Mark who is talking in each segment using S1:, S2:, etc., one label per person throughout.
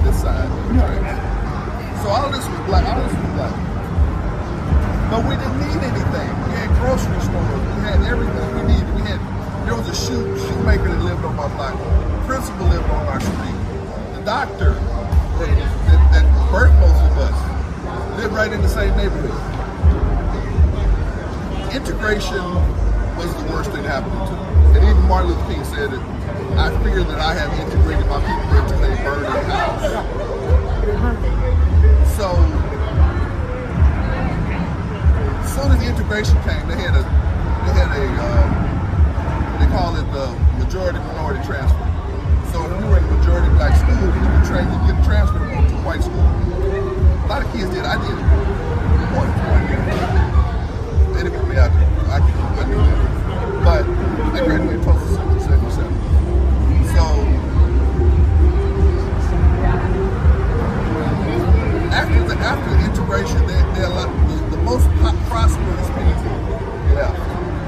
S1: this side. Right? So all of this was black. But we didn't need anything. We had grocery stores. We had everything we needed. There was a shoemaker that lived on my block. The principal lived on our street. The doctor that birthed most of us lived right in the same neighborhood. Integration was the worst thing happening to me. And even Martin Luther King said it. I fear that I have integrated my people into a burning house. So, as soon as the integration came, they had a they call it the majority minority transfer. So if you were in a majority black school, you get transferred to a white school. A lot of kids did. I did it. One year. They didn't put me out there. I couldn't do that. But I graduated post-77. So after integration, the most prosperous people left.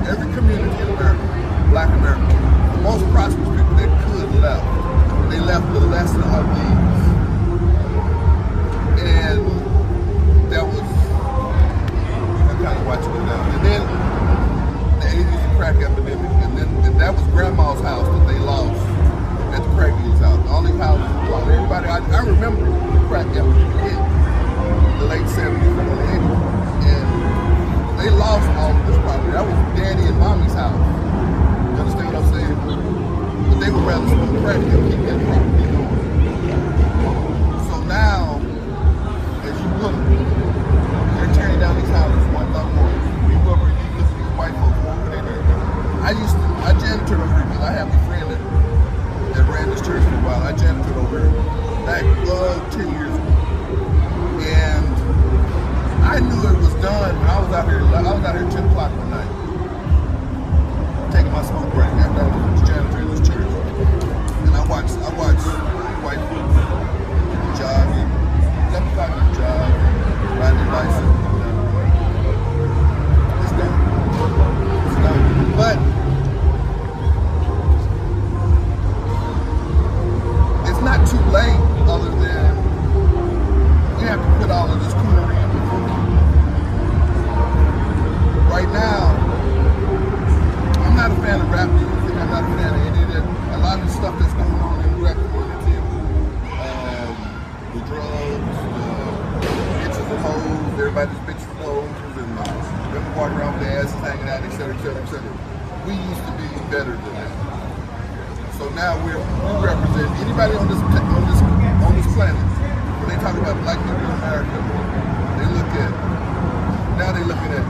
S1: Every community in America, Black America, the most prosperous people that could left. They left with less than our needs. And that was kind of watching it down. And then the 80s, the crack epidemic, and that was grandma's house that they lost at the crack deal's house. All these houses were lost. Everybody, I remember the crack epidemic hit the late 70s, early 80s. And they lost all of this property. That was Daddy and Mommy's house. You understand what I'm saying? But they would rather smoke crack than keep that property going. So now, as you look, they're tearing down these houses one by one. You look at these white folks walking in there. I janitored over here because I have a friend that ran this church for a while. I janitored over here back 10 years ago. And I knew it was done when I was out here 10 o'clock one night. Taking my smoke break after I was janitoring this church. And I watched white folks jogging, 11 o'clock jogging, riding their bicycle. It's done. But it's not too late other than we have to put all of this coonery in before. Right now, I'm not a fan of rap music. I'm not a fan of any of that. A lot of the stuff that's going on in the rap community, the drugs, the bitches and hoes, everybody's bitches and hoes, and them walking around with their asses hanging out, etc., etc., etc. We used to be better than that. So now we represent anybody on this planet. When they talk about black people in America, they're looking at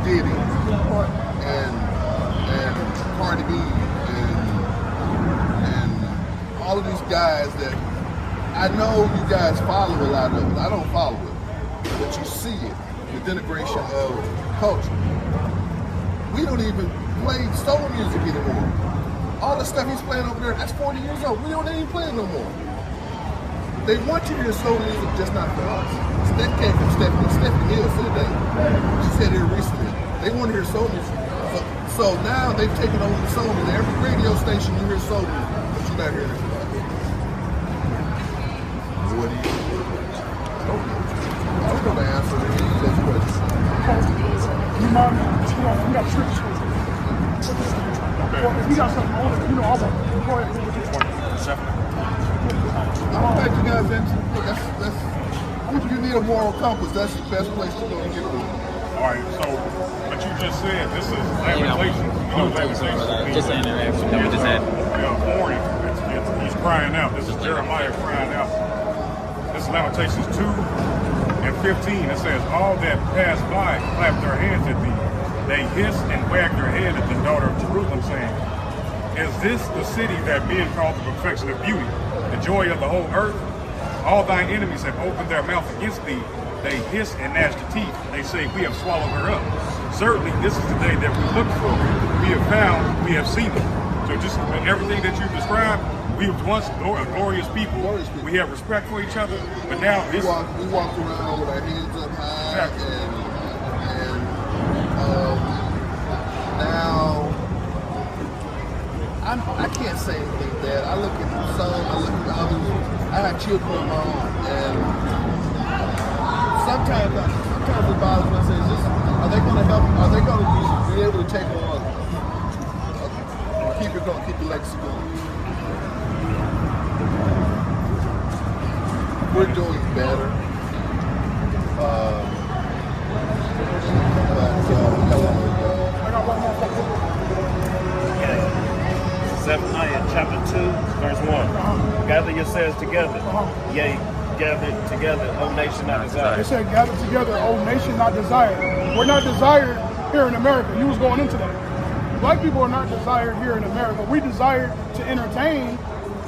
S1: Diddy and Cardi B and all of these guys that I know you guys follow a lot of it. I don't follow it, but you see it, the denigration of culture. We don't even play soul music anymore. All the stuff he's playing over there, that's 40 years old. We don't even play it no more. They want you to hear soul music, just not for us. So that came from Stephanie Hill said that. She said here recently. They want to hear soul music. So now they've taken over the soul music. Every radio station you hear soul music, but you're not hearing it. What do you think? I don't know. I don't know the answer to any of those questions.
S2: You got church choices. Well, if you got something older, you know, I want to go ahead and do it.
S1: I don't think you guys into that's if you need a moral compass, that's the best place to go and get one.
S3: Alright, so what you just said, this is Lamentations. You know Lamentations.
S4: Just an interaction that we just had.
S3: Warning. He's crying out. This is Jeremiah crying out. This is Lamentations 2 and 15. It says, all that pass by clap their hands at thee. They hiss and wag their head at the daughter of Jerusalem, saying, is this the city that men call the perfection of beauty, the joy of the whole earth? All thine enemies have opened their mouth against thee. They hiss and gnash the teeth. They say, we have swallowed her up. Certainly, this is the day that we looked for. We have found, we have seen it. So just everything that you described, we were once a glorious people. We have respect for each other, but now
S1: we walk around with our hands up high, exactly. and now I can't say anything bad. I look at some, I look at others. I I have children of my own, and sometimes it bothers me. I say, are they going to help? Are they going to be able to take on, keep the legacy going? We're doing better.
S4: Zephaniah chapter 2, verse 1. Gather yourselves together. Yea, gather together, O nation not desired.
S2: It said, gather together, O nation not desired. We're not desired here in America. You was going into that. Black people are not desired here in America. We desire to entertain,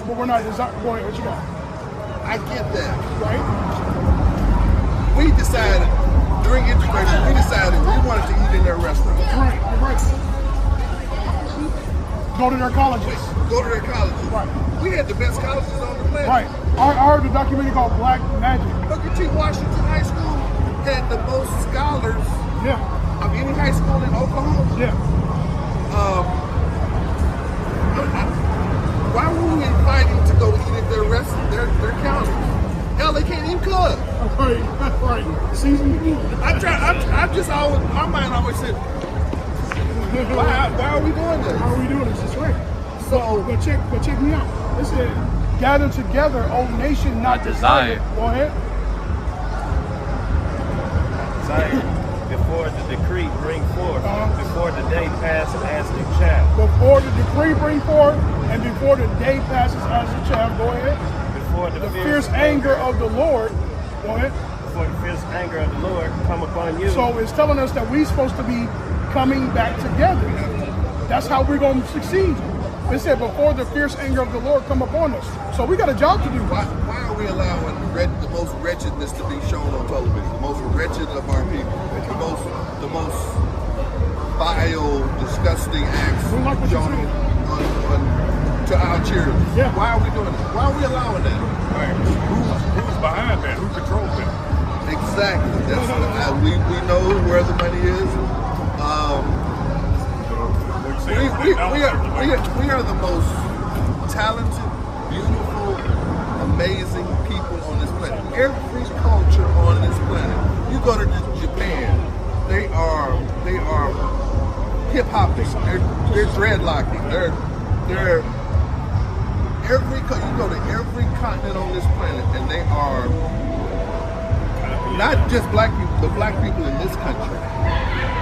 S2: but we're not desired. Go ahead, what you got?
S1: I get that.
S2: Right?
S1: We decided, during integration, we wanted to eat in their restaurants.
S2: Right, you're right. Go to their colleges.
S1: Go to their colleges.
S2: Right.
S1: We had the best colleges on the planet.
S2: Right. I heard the documentary called Black Magic.
S1: Booker T. Washington High School had the most scholars of any high school in Oklahoma.
S2: Yeah.
S1: Why were we inviting to go eat at their counties? Hell, they can't even cook.
S2: Right. Right. Season food.
S1: I just always, my mind always said, why are we doing this?
S2: How are we doing this? That's right.
S1: So,
S2: but check me out. It said, gather together, O nation not desired. Go ahead.
S4: Desired. Before the decree bring forth, before the day passes as the chaff.
S2: Before the decree bring forth, and before the day passes as the chaff. Go ahead.
S4: Before the
S2: fierce anger of the Lord. Go ahead.
S4: Before the fierce anger of the Lord come upon you.
S2: So it's telling us that we're supposed to be coming back together. That's how we're going to succeed. It said before the fierce anger of the Lord come upon us. So we got a job to do.
S1: Why are we allowing the most wretchedness to be shown on television? The most wretched of our people. The most vile, disgusting acts shown to our children.
S2: Yeah.
S1: Why are we doing it? Why are we allowing that?
S3: Right. Who's behind that? Who controls that?
S1: Exactly. We know where the money is. We are the most talented, beautiful, amazing people on this planet. Every culture on this planet. You go to Japan, they are hip hopping. They're dreadlocking. They're you go to every continent on this planet, and they are not just black people, but black people in this country.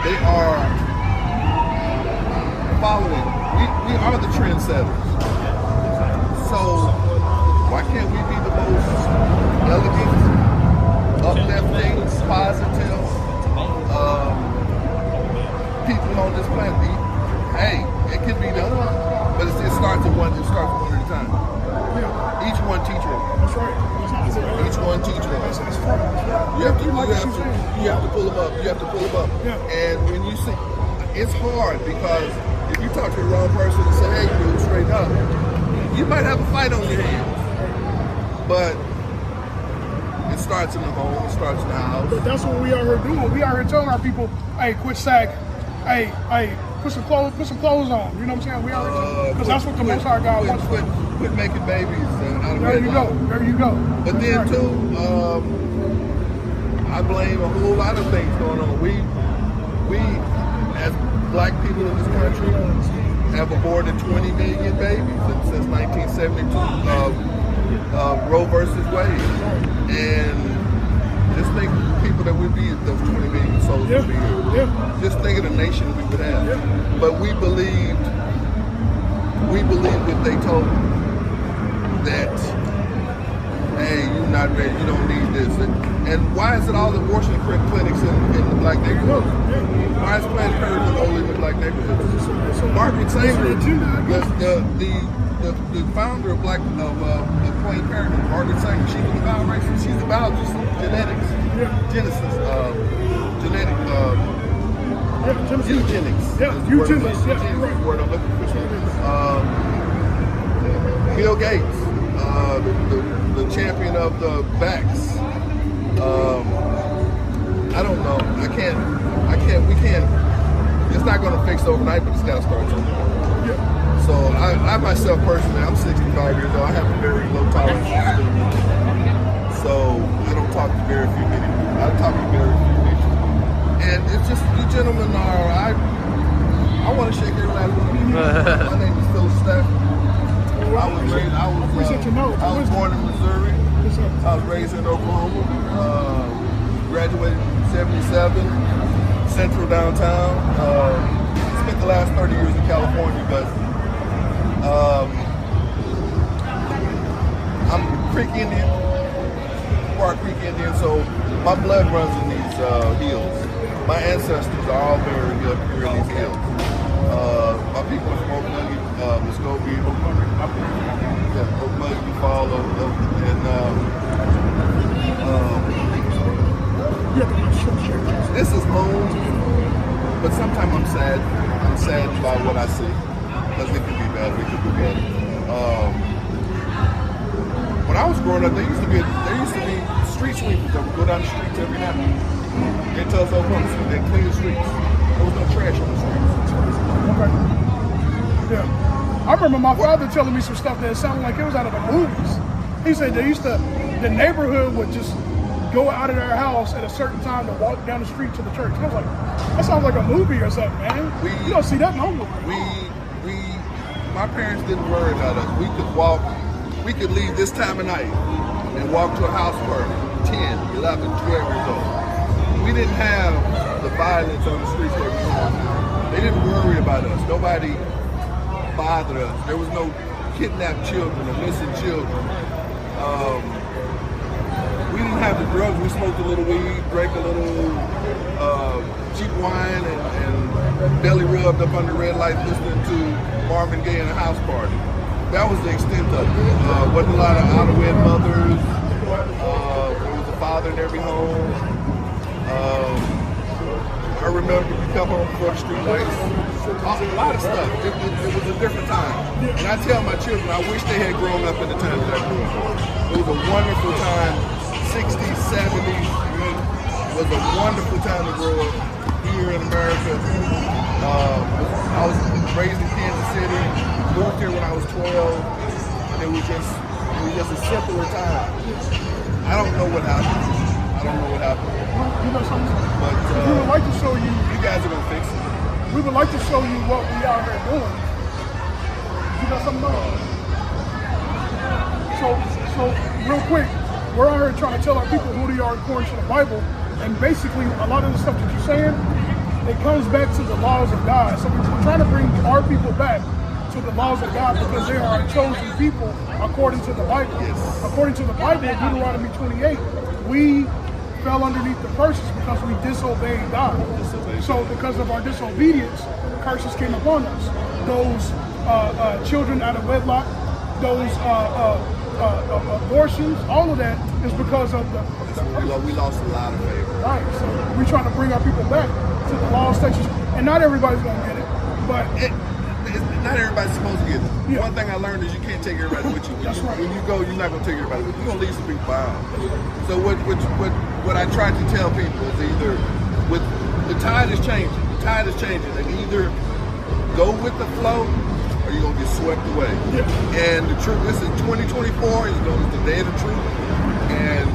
S1: They are following. We are the trendsetters. So why can't we be the most elegant, uplifting, positive people on this planet? Hey, it can be done, but it starts one at a time. Each one teach one.
S2: That's right.
S1: Each one teach one. You have to pull them up. You have to pull them up.
S2: Yeah.
S1: And when you see, it's hard because if you talk to the wrong person and say, hey, dude, straighten up, you might have a fight on your hands. But it starts in the home, it starts in the house.
S2: But that's what we are here doing. We are here telling our people, hey, quit sagging. Hey, put some clothes on. You know what I'm saying? We are because that's what the Most High God wants.
S1: Quit making babies out of
S2: There you go. There you go.
S1: But then too, I blame a whole lot of things going on. We as black people in this country have aborted 20 million babies since 1972, Roe versus Wade. And just think people that would be those 20 million souls would be here.
S2: Yeah.
S1: Just think of the nation we would have.
S2: Yeah.
S1: But we believed what they told me, that, hey, you're not ready, you don't need this. And why is it all abortion clinics in the black neighborhoods? Why is Planned Parenthood only in the black neighborhoods? Margaret Sanger, the founder of Planned Parenthood, Margaret Sanger, she was a biologist. She's a biologist, genetics, eugenics.
S2: Yeah, eugenics. Yes, you're right.
S1: Word I'm looking for. Bill Gates, the champion of the vax. I don't know. We can't. It's not going to fix overnight, but it's got to start somewhere.
S2: Yeah.
S1: So I myself personally, I'm 65 years old. I have a very low tolerance. talk to very few people. I talk to very few people. And it's just, you gentlemen are, I want to shake every last one of you. My name is Phil Staff. I was born in Missouri. I was raised in Oklahoma. Graduated in 77, Central downtown. Spent the last 30 years in California, but I'm Creek Indian, Park Creek Indian, so my blood runs in these hills. My ancestors are all buried here in these hills. My people are from Oakmulgee, Muskogee, Oakmulgee Fall, this is home, but sometimes I'm sad. I'm saddened by what I see, because it could be better. It could be better. When I was growing up, there used to be street sweepers that would go down the streets every night. They tell us Oklahoma they clean the streets. There was no trash on the streets.
S2: Okay. Yeah. I remember my father telling me some stuff that sounded like it was out of the movies. He said the neighborhood would just go out of their house at a certain time to walk down the street to the church. And I was like, that sounds like a movie or something, man. You don't see that no more.
S1: My parents didn't worry about us. We could leave this time of night and walk to a house party, 10, 11, 12 years old. We didn't have the violence on the streets that we have now. They didn't worry about us. Nobody bothered us. There was no kidnapped children or missing children. We didn't have the drugs. We smoked a little weed, drank a little cheap wine, and belly rubbed up under red lights listening to Marvin Gaye in a house party. That was the extent of it. Wasn't a lot of out-of-wed mothers. There was a father in every home. I remember we come home before the street lights. A lot of stuff. It was a different time. And I tell my children, I wish they had grown up in the time that I grew up. It was a wonderful time. 60s, 70s was a wonderful time to grow up here in America. I was raised in Kansas City, moved here when I was 12, and it was just a simpler time. I don't know what happened.
S2: You know something?
S1: But
S2: we would like to show you.
S1: You guys are gonna fix it.
S2: We would like to show you what we out here doing. You got something else? So real quick, we're out here trying to tell our people who they are according to the Bible, and basically a lot of the stuff that you're saying, it comes back to the laws of God. So we're trying to bring our people back to the laws of God because they are a chosen people according to the Bible.
S1: Yes.
S2: According to the Bible, Deuteronomy 28, we fell underneath the curses because we disobeyed God. So because of our disobedience, curses came upon us. Those children out of wedlock, those abortions, all of that is because of
S1: we lost a lot of favor.
S2: Right, so we're trying to bring our people back to the laws, statutes, and not everybody's going to get it, but
S1: not everybody's supposed to get it.
S2: Yeah.
S1: One thing I learned is you can't take everybody with you.
S2: That's right.
S1: When you go, you're not going to take everybody with you. You're going to leave some people behind. So what I try to tell people is either the tide is changing. The tide is changing. And either go with the flow or you're going to get swept away.
S2: Yeah.
S1: And the truth, this is 2024. It's the day of the truth. And,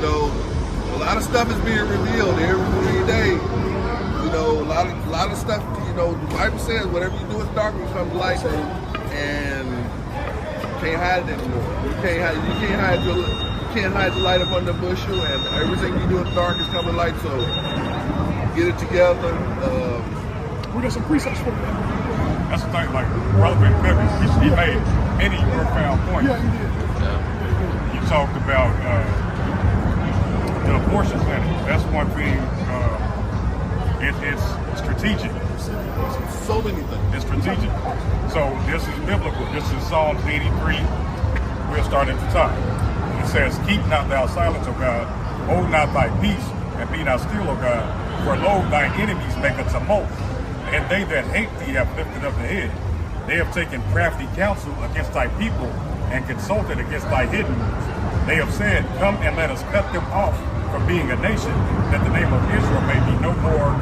S1: a lot of stuff is being revealed every day. A lot of stuff, the Bible says whatever you do in darkness comes light, and you can't hide it anymore. You can't hide the light up under the bushel, and everything you do in the dark is coming light, so get it together.
S2: We got some precepts for you.
S3: That's the thing, like Brother Pickens, he made many profound points.
S2: Yeah, he did.
S3: You talked about the abortion clinic. That's one thing. It's strategic.
S1: So many things.
S3: It's strategic. So this is biblical. This is Psalms 83. We'll start at the top. It says, "Keep not thou silence, O God. Hold not thy peace, and be not still, O God. For lo, thine enemies make a tumult, and they that hate thee have lifted up the head. They have taken crafty counsel against thy people, and consulted against thy hidden ones. They have said, Come and let us cut them off from being a nation, that the name of Israel may be no more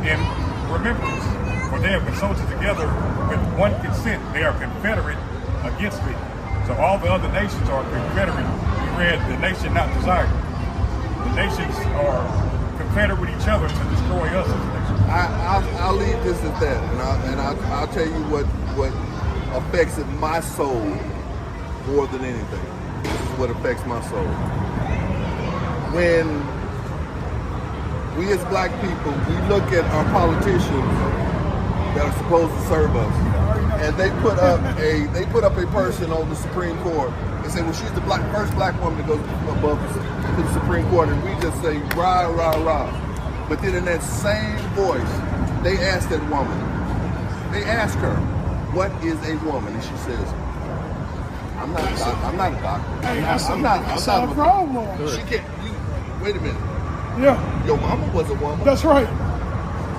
S3: in remembrance. For they have consulted together with one consent. They are confederate against thee." So all the other nations are confederate. We read the nation not desired. nations are confederate with each other to destroy us as a nation.
S1: I'll leave this at that, and I'll tell you what affects my soul more than anything. This is what affects my soul. When we as black people, we look at our politicians that are supposed to serve us, and they put up a person on the Supreme Court and say, well, she's the first black woman to go above to the Supreme Court, and we just say rah rah rah. But then in that same voice, they ask that woman, they ask her, what is a woman? And she says, I'm not a doctor.
S2: Hey,
S1: I'm not
S2: a problem.
S1: She can't. Wait a minute.
S2: Yeah.
S1: Your mama was a woman.
S2: That's right.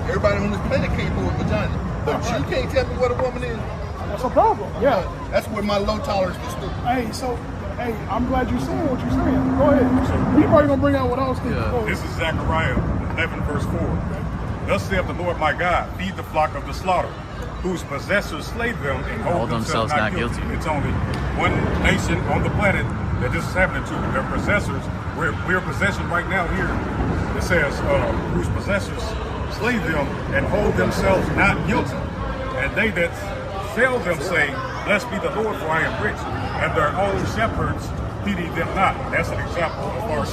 S1: Everybody on this planet came from a vagina. But you can't tell me what a woman is.
S2: That's a problem. Yeah.
S1: That's where my low tolerance is stupid.
S2: Hey, I'm glad you're saying what you're saying. Go ahead. You're probably going to bring out what I was thinking.
S3: Yeah. This is Zechariah 11, verse 4. Thus saith the Lord my God, feed the flock of the slaughter, whose possessors slay them and hold themselves not guilty. It's only one nation on the planet that this is happening to. Their possessors, we're possession right now here. It says, whose possessors slay them and hold themselves not guilty. And they that sell them say, blessed be the Lord, for I am rich. And their own shepherds pity them not. That's an example of our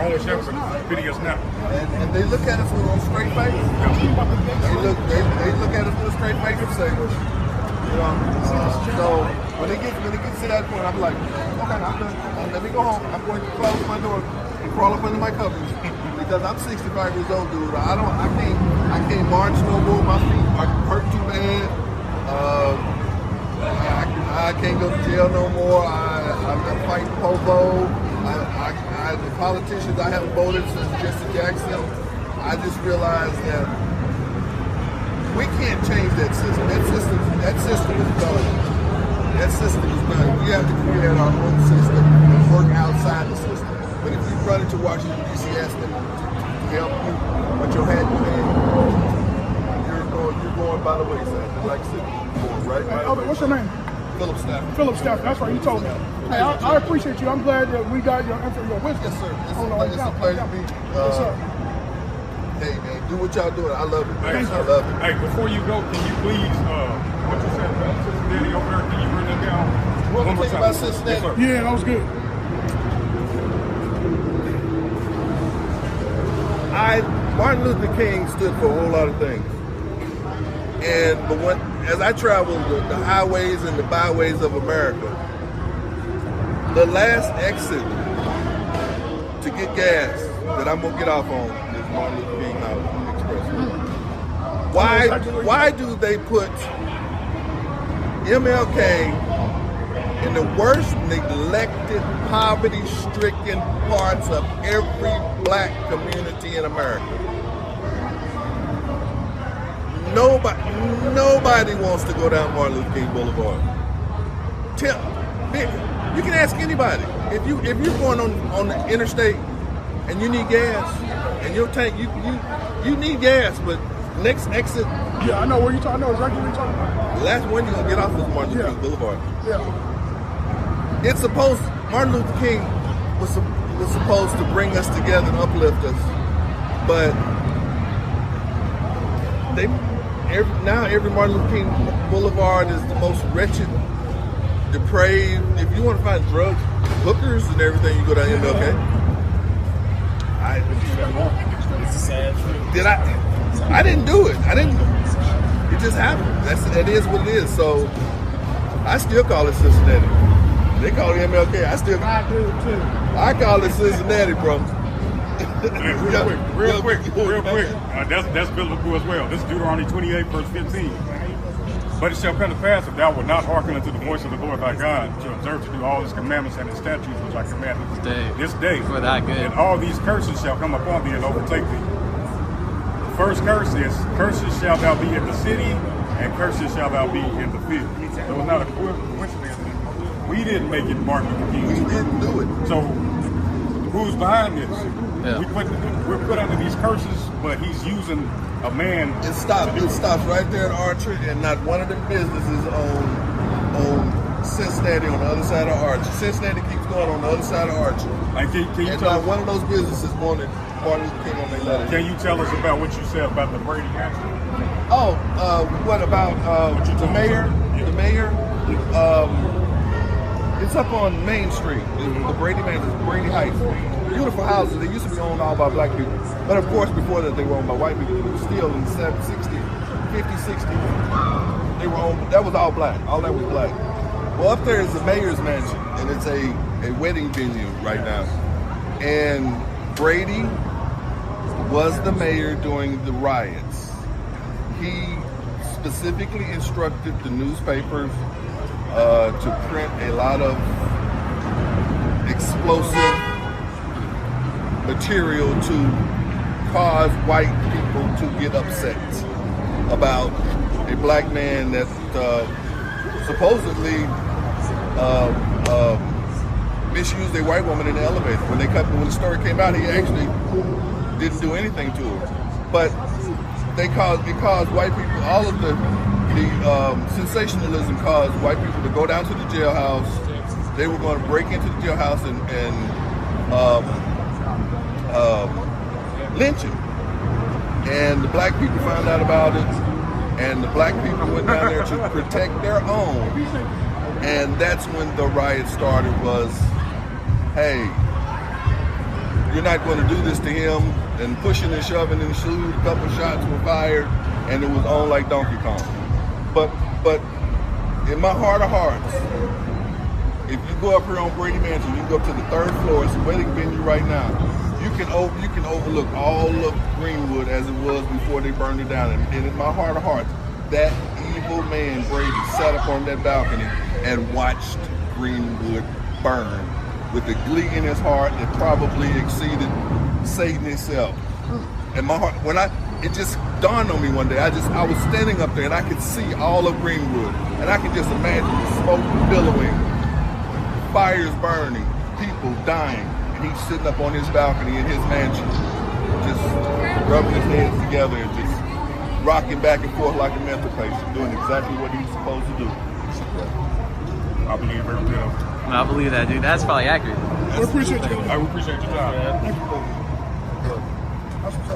S3: own shepherds pity us not.
S1: And they look at us with a straight face. They look at us with a straight face and say, so when it gets to that point, I'm like, okay, I'm done. Let me go home. I'm going to close my door and crawl up under my covers because I'm 65 years old, dude. I can't march no more. My feet are hurt too bad. I can't go to jail no more. I'm fighting Povo. The politicians I haven't voted since Jesse Jackson. I just realized that we can't change that system. That system is done. That system is done. We have to create our own system and work outside the system. But if you run into Washington, D.C., ask them to help you with your hat in your hand, you're going by the wayside. Like I said, right?
S2: What's your name?
S1: Philip Staff.
S2: Philip Staff, that's right, you told me. Hey, I appreciate you. I'm glad that we got your wisdom.
S1: Yes, sir. It's a pleasure to meet you.
S2: Yes, sir.
S1: Hey, man, do what y'all doing. I love it.
S3: Hey,
S1: I love it.
S3: Hey, before you go, can you please, what you said, Cincinnati over there, can you bring that down?
S1: One more time. About Cincinnati?
S3: Yes,
S2: yeah, that was good.
S1: Martin Luther King stood for a whole lot of things. But as I traveled the highways and the byways of America, the last exit to get gas that I'm gonna get off on is Martin Luther King Expressway. Why do they put MLK in the worst neglected, poverty-stricken parts of every black community in America? Nobody wants to go down Martin Luther King Boulevard. You can ask anybody. If you're going on the interstate and you need gas and your tank, you need gas, but next exit.
S2: Yeah, I know where you're talking. I know exactly what you're talking about.
S1: The last one you're gonna get off is Martin Luther King Boulevard.
S2: Yeah.
S1: Martin Luther King was supposed to bring us together and uplift us, but every Martin Luther King Boulevard is the most wretched, depraved. If you want to find drugs, hookers and everything, you go down MLK.
S4: It's a sad truth.
S1: I didn't do it. It just happened. It is what it is. So I still call it Cincinnati. They call it MLK. I do too. I call it Cincinnati, bro.
S3: Real quick. That's biblical as well. This is Deuteronomy 28, verse 15. But it shall come to pass, if thou wilt not hearken unto the voice of the Lord thy God, to observe to do all his commandments and his statutes which I command this day,
S5: for thy good.
S3: And all these curses shall come upon thee and overtake thee. The first curse is, curses shall thou be in the city, and curses shall thou be in the field. So it's not a coincidence. We didn't make it Martin Luther King.
S1: We didn't do it.
S3: So who's behind this?
S5: Yeah.
S3: We're put under these curses, but he's using a man.
S1: It stops right there at Archer, and not one of them businesses on Cincinnati on the other side of Archer. Cincinnati keeps going on the other side of Archer.
S3: And can you
S1: And
S3: tell
S1: not
S3: us,
S1: one of those businesses wanted Martin Luther King on their letter.
S3: can you tell us about what you said about the Brady Mansion?
S1: Oh, what about the mayor?
S3: Yeah.
S1: The mayor? It's up on Main Street. The Brady Mansion, Brady Heights. Beautiful houses. They used to be owned all by black people. But of course, before that, they were owned by white people. It was still in the 60s, 50, 60. They were owned, that was all black. All that was black. Well, up there is the mayor's mansion, and it's a wedding venue right now. And Brady was the mayor during the riots. He specifically instructed the newspapers to print a lot of explosive material to cause white people to get upset about a black man that supposedly misused a white woman in the elevator. When the story came out, he actually didn't do anything to her. But it caused white people, all of the sensationalism caused white people to go down to the jailhouse. They were going to break into the jailhouse and lynch him. And the black people found out about it, and the black people went down there to protect their own. And that's when the riot started, was, hey, you're not going to do this to him, and pushing and shoving and shooting, a couple shots were fired, and it was on like Donkey Kong. But in my heart of hearts, if you go up here on Brady Mansion, you can go up to the 3rd floor, it's a wedding venue right now. You can overlook all of Greenwood as it was before they burned it down. And in my heart of hearts, that evil man, Brady, sat up on that balcony and watched Greenwood burn with a glee in his heart that probably exceeded Satan himself. And my heart, it just dawned on me one day. I was standing up there and I could see all of Greenwood, and I could just imagine the smoke billowing, fires burning, people dying, and he's sitting up on his balcony in his mansion, just rubbing his hands together and just rocking back and forth like a mental patient, doing exactly what he's supposed to do.
S3: I believe every bit of it.
S5: I believe that, dude. That's probably accurate.
S2: We appreciate you.
S3: I appreciate your time.
S2: Thank you.